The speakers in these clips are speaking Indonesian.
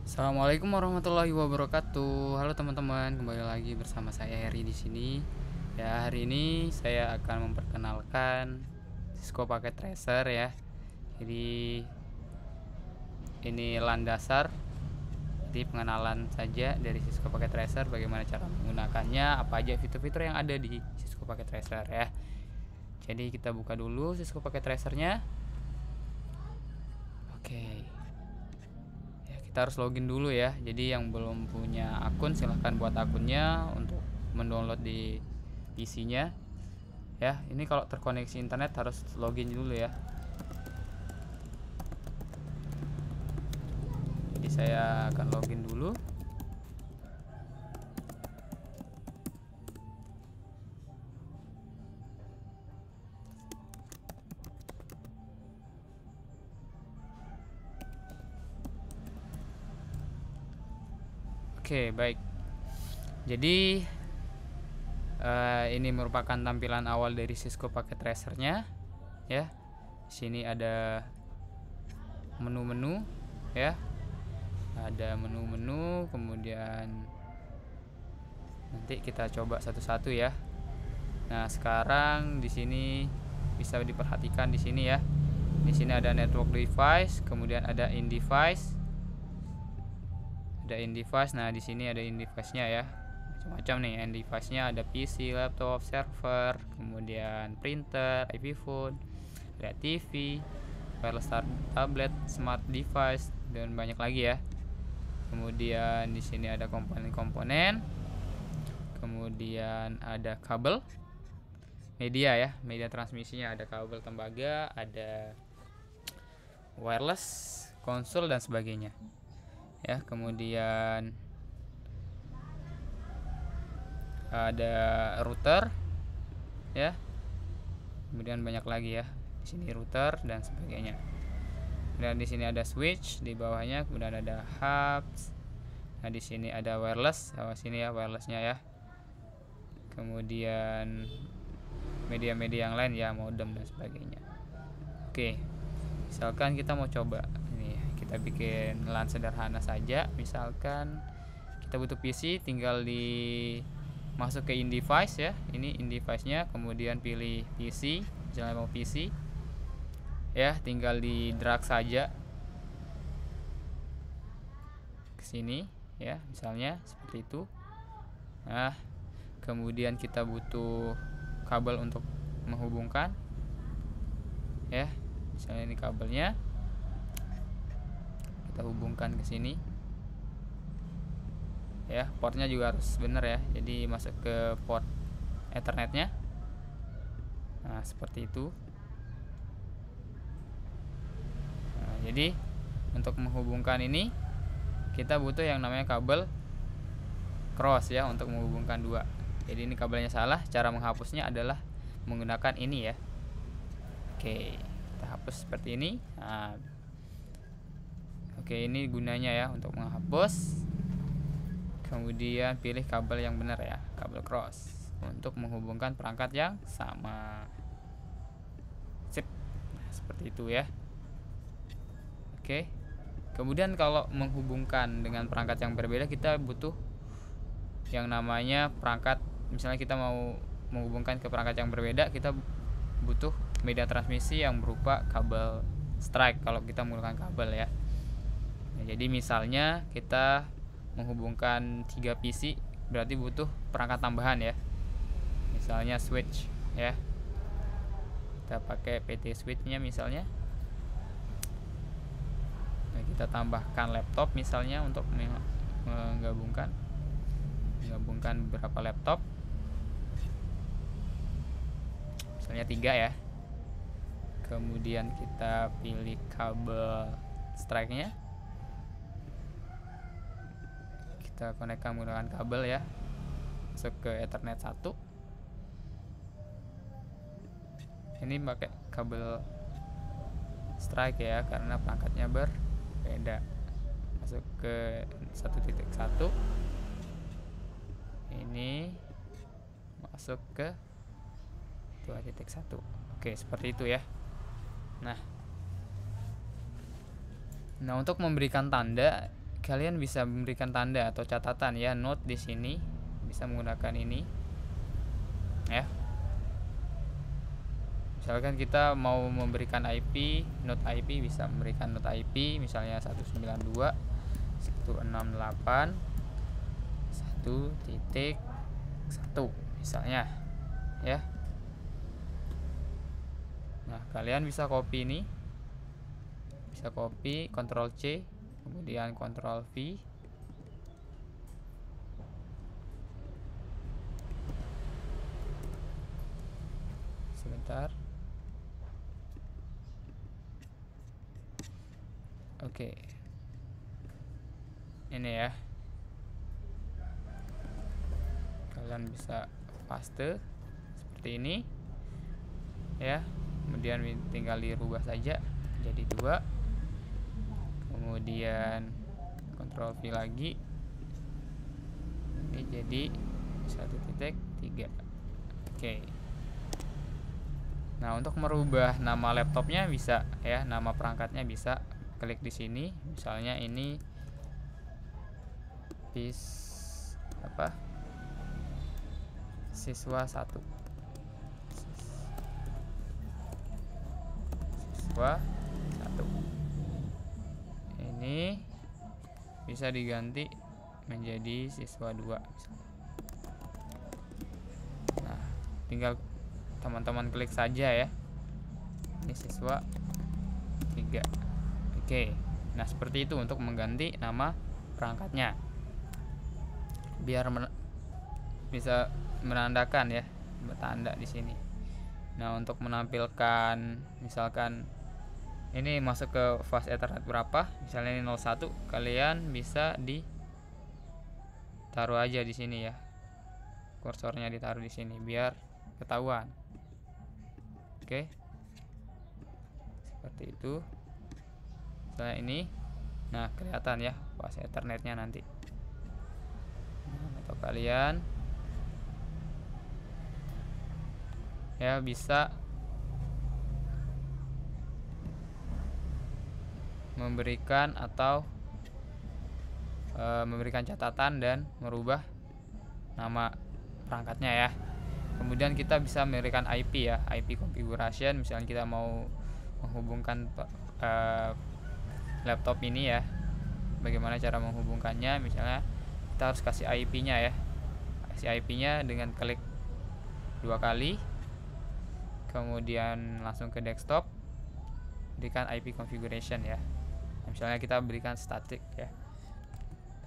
Assalamualaikum warahmatullahi wabarakatuh. Halo teman-teman, kembali lagi bersama saya Heri di sini. Ya, hari ini saya akan memperkenalkan Cisco Packet Tracer ya. Jadi ini LAN dasar. Jadi pengenalan saja dari Cisco Packet Tracer, bagaimana cara menggunakannya, apa aja fitur-fitur yang ada di Cisco Packet Tracer ya. Jadi kita buka dulu Cisco Packet Tracernya. Oke. Kita harus login dulu ya. Jadi yang belum punya akun silahkan buat akunnya untuk mendownload di PC-nya ya. Ini kalau terkoneksi internet harus login dulu ya. Jadi saya akan login dulu. Oke, baik. Jadi ini merupakan tampilan awal dari Cisco Packet Tracer-nya ya. Di sini ada menu-menu ya. Ada menu-menu, kemudian nanti kita coba satu-satu ya. Nah, sekarang di sini bisa diperhatikan di sini ya. Di sini ada network device, kemudian ada in device. Ada in device. Nah, di sini ada in device-nya ya. Macam-macam nih in device-nya, ada PC, laptop, server, kemudian printer, IP phone, ada TV, wireless tablet, smart device, dan banyak lagi ya. Kemudian di sini ada komponen-komponen. Kemudian ada kabel media ya, media transmisinya, ada kabel tembaga, ada wireless, konsol dan sebagainya ya. Kemudian ada router ya, kemudian banyak lagi ya di sini, router dan sebagainya. Dan di sini ada switch di bawahnya, kemudian ada hubs. Nah, di sini ada wireless, sini ya wirelessnya ya. Kemudian media-media yang lain ya, modem dan sebagainya. Oke, misalkan kita mau coba ini, kita bikin LAN sederhana saja. Misalkan kita butuh PC, tinggal masuk ke in device ya. Ini in device-nya, kemudian pilih PC, misalnya mau PC ya, tinggal di drag saja ke sini ya, misalnya seperti itu. Nah, kemudian kita butuh kabel untuk menghubungkan ya, misalnya ini kabelnya, kita hubungkan ke sini ya. Portnya juga harus benar ya, jadi masuk ke port ethernetnya. Nah, seperti itu. Nah, jadi untuk menghubungkan ini kita butuh yang namanya kabel cross ya, untuk menghubungkan dua. Jadi ini kabelnya salah, cara menghapusnya adalah menggunakan ini ya. Oke, kita hapus seperti ini. Nah, oke, ini gunanya ya untuk menghapus. Kemudian pilih kabel yang benar ya, kabel cross, untuk menghubungkan perangkat yang sama. Sip. Nah, seperti itu ya. Oke. Kemudian kalau menghubungkan dengan perangkat yang berbeda, kita butuh yang namanya perangkat. Misalnya kita mau menghubungkan ke perangkat yang berbeda, kita butuh media transmisi yang berupa kabel strike kalau kita menggunakan kabel ya. Nah, jadi misalnya kita menghubungkan 3 PC, berarti butuh perangkat tambahan ya. Misalnya switch ya. Kita pakai PT switch-nya misalnya. Nah, kita tambahkan laptop misalnya untuk menggabungkan beberapa laptop, misalnya 3 ya. Kemudian kita pilih kabel strike-nya, kita konekkan menggunakan kabel ya, masuk ke Ethernet 1. Ini pakai kabel strike ya, karena perangkatnya berbeda. Masuk ke 1.1, ini masuk ke 2.1. Oke, seperti itu ya. Nah, untuk memberikan tanda kalian bisa memberikan tanda atau catatan ya, note di sini bisa menggunakan ini ya. Misalkan kita mau memberikan IP, note IP, bisa memberikan note IP misalnya 192.168.1.1 misalnya ya. Nah, kalian bisa copy ini, bisa copy, Ctrl C, kemudian Ctrl V, sebentar. Oke, ini ya, kalian bisa paste seperti ini ya, kemudian tinggal dirubah saja jadi 2, kemudian Ctrl V lagi, ini jadi 1.3. Oke. Nah, untuk merubah nama laptopnya bisa ya, nama perangkatnya bisa klik di sini, misalnya ini siswa 1, ini bisa diganti menjadi siswa 2 misalnya. Nah, tinggal teman-teman klik saja ya, ini siswa 3. Oke, nah seperti itu untuk mengganti nama perangkatnya, biar bisa menandakan ya, bertanda di sini. Nah, untuk menampilkan misalkan ini masuk ke fast Ethernet berapa, misalnya ini 01, kalian bisa ditaruh aja di sini ya, kursornya ditaruh di sini biar ketahuan. Oke, seperti itu. Misalnya ini, nah kelihatan ya fast Ethernetnya nanti. Nah, atau kalian ya bisa memberikan atau memberikan catatan dan merubah nama perangkatnya ya. Kemudian kita bisa memberikan IP ya, IP configuration, misalnya kita mau menghubungkan laptop ini ya, bagaimana cara menghubungkannya, misalnya kita harus kasih IP-nya ya, kasih IP-nya dengan klik 2 kali, kemudian langsung ke desktop, berikan IP configuration ya. Nah, misalnya kita berikan static ya,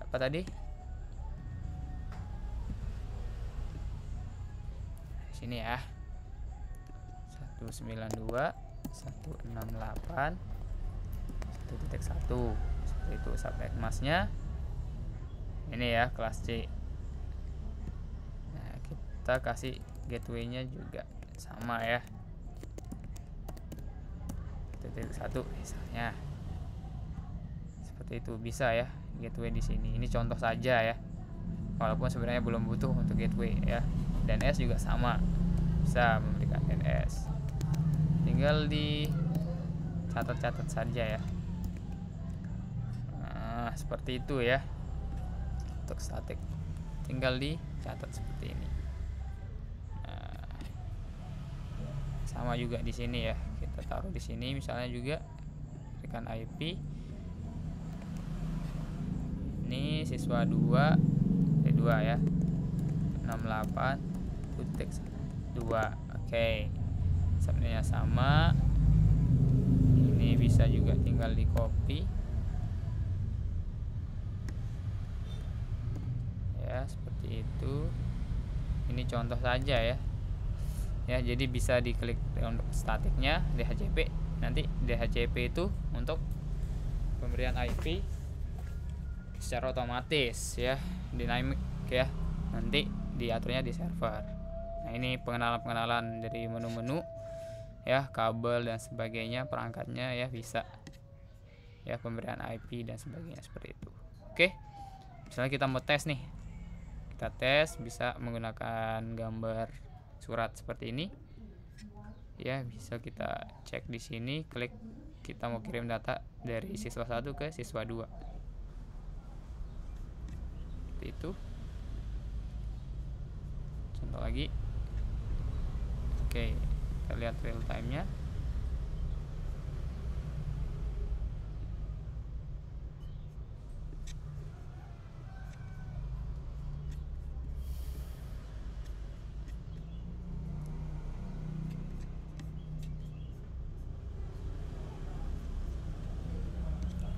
apa tadi di sini ya, 192.168.1.1 seperti itu. Subnet masnya ini ya, kelas C. Nah, kita kasih gateway-nya juga sama ya, 1.1 misalnya. Seperti itu bisa ya gateway di sini. Ini contoh saja ya, walaupun sebenarnya belum butuh untuk gateway ya. DNS juga sama, bisa memberikan DNS, tinggal di catat-catat saja ya. Nah, seperti itu ya untuk static, tinggal dicatat seperti ini. Nah, sama juga di sini ya, kita taruh di sini misalnya juga, berikan IP. Ini siswa 2 ya, 68.2. Oke, subnetnya sama. Ini bisa juga tinggal di copy ya, seperti itu. Ini contoh saja ya. Ya, jadi bisa diklik untuk statiknya DHCP. Nanti DHCP itu untuk pemberian IP secara otomatis ya, dynamic ya, nanti diaturnya di server. Nah, ini pengenalan dari menu-menu ya, kabel dan sebagainya, perangkatnya ya, bisa ya, pemberian IP dan sebagainya seperti itu. Oke, misalnya kita mau tes nih, kita tes bisa menggunakan gambar surat seperti ini ya, bisa kita cek di sini, klik kita mau kirim data dari siswa 1 ke siswa 2. seperti itu. Contoh lagi. Oke, kita lihat real time-nya.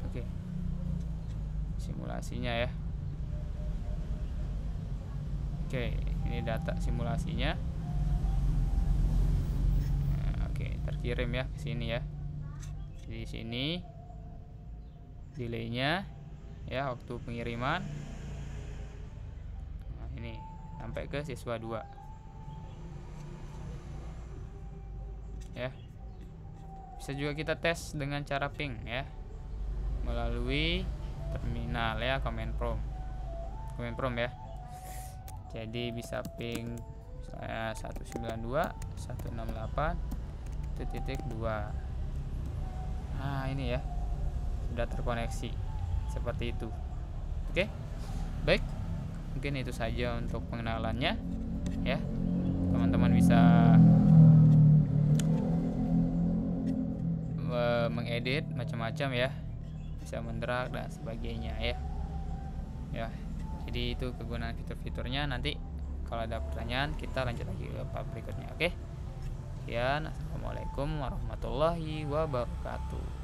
Oke, simulasinya ya. Oke, ini data simulasinya. Oke, terkirim ya ke sini ya. Di sini delaynya ya, waktu pengiriman. Nah, ini sampai ke siswa 2 ya. Bisa juga kita tes dengan cara ping ya, melalui terminal ya, command prompt ya. Jadi bisa ping misalnya 192.168.2. Nah, ini ya, sudah terkoneksi seperti itu. Oke, baik, mungkin itu saja untuk pengenalannya ya. Teman-teman bisa mengedit macam-macam ya, bisa mendrag dan sebagainya ya. Jadi itu kegunaan fitur-fiturnya. Nanti kalau ada pertanyaan kita lanjut lagi ke part berikutnya. Oke, sekian, assalamualaikum warahmatullahi wabarakatuh.